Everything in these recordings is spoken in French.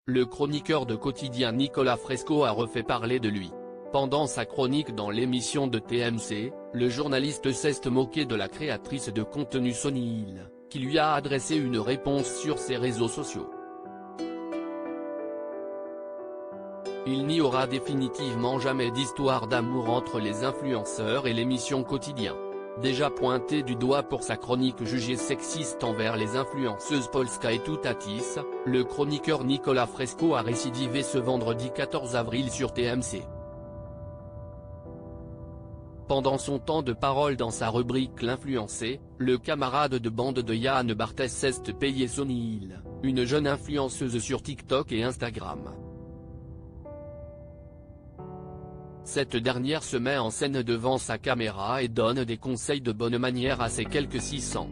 le chroniqueur de quotidien Nicolas Fresco a refait parler de lui. Pendant sa chronique dans l'émission de TMC, le journaliste s'est moqué de la créatrice de contenu Sonny Hill, qui lui a adressé une réponse sur ses réseaux sociaux. Il n'y aura définitivement jamais d'histoire d'amour entre les influenceurs et l'émission Quotidien. Déjà pointé du doigt pour sa chronique jugée sexiste envers les influenceuses Polska et Toutatis, le chroniqueur Nicolas Fresco a récidivé ce vendredi 14 avril sur TMC. Pendant son temps de parole dans sa rubrique L'influencé, le camarade de bande de Yann Barthès s'est payé Sonny Hill, une jeune influenceuse sur TikTok et Instagram. Cette dernière se met en scène devant sa caméra et donne des conseils de bonne manière à ses quelques 600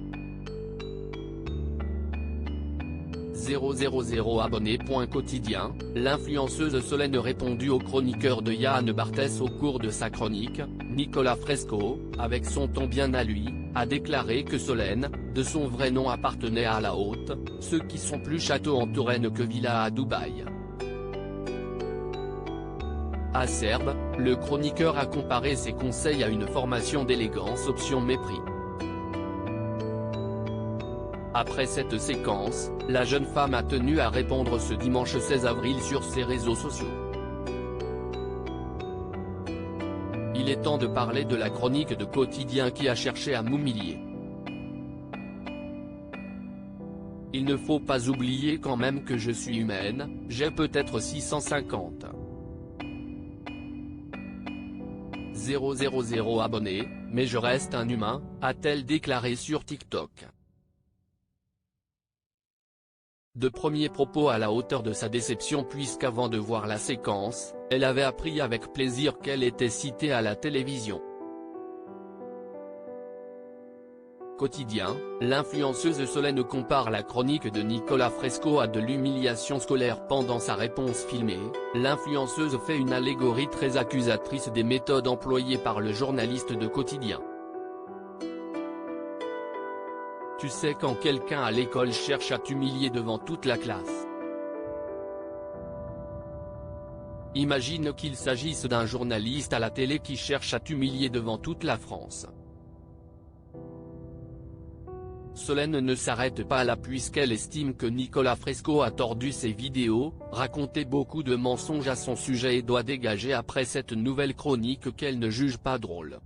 000 abonnés. Quotidien, l'influenceuse Solène répondu au chroniqueur de Yann Barthès au cours de sa chronique. Nicolas Fresco, avec son ton bien à lui, a déclaré que Solène, de son vrai nom appartenait à la Haute, ceux qui sont plus château en Touraine que villa à Dubaï. Acerbe, le chroniqueur a comparé ses conseils à une formation d'élégance option mépris. Après cette séquence, la jeune femme a tenu à répondre ce dimanche 16 avril sur ses réseaux sociaux. Il est temps de parler de la chronique de Quotidien qui a cherché à m'humilier. Il ne faut pas oublier quand même que je suis humaine, j'ai peut-être 650 000 abonnés, mais je reste un humain, a-t-elle déclaré sur TikTok. De premiers propos à la hauteur de sa déception puisqu'avant de voir la séquence, elle avait appris avec plaisir qu'elle était citée à la télévision. Quotidien, l'influenceuse Solène compare la chronique de Nicolas Fresco à de l'humiliation scolaire pendant sa réponse filmée. L'influenceuse fait une allégorie très accusatrice des méthodes employées par le journaliste de Quotidien. Tu sais quand quelqu'un à l'école cherche à t'humilier devant toute la classe. Imagine qu'il s'agisse d'un journaliste à la télé qui cherche à t'humilier devant toute la France. Solène ne s'arrête pas là puisqu'elle estime que Nicolas Fresco a tordu ses vidéos, raconté beaucoup de mensonges à son sujet et doit dégager après cette nouvelle chronique qu'elle ne juge pas drôle.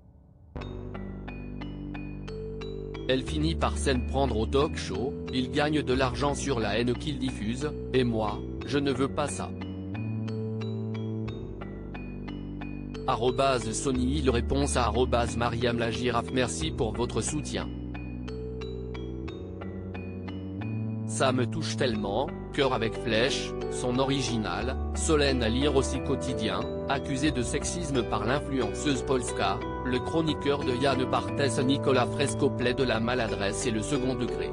Elle finit par s'en prendre au talk show, il gagne de l'argent sur la haine qu'il diffuse, et moi, je ne veux pas ça. @Sonny Hill réponse à @Mariam la girafe. Merci pour votre soutien. Ça me touche tellement, cœur avec flèche, son original. Solène à lire aussi Quotidien, accusée de sexisme par l'influenceuse Polska, le chroniqueur de Yann Barthès Nicolas Fresco plaide la maladresse et le second degré.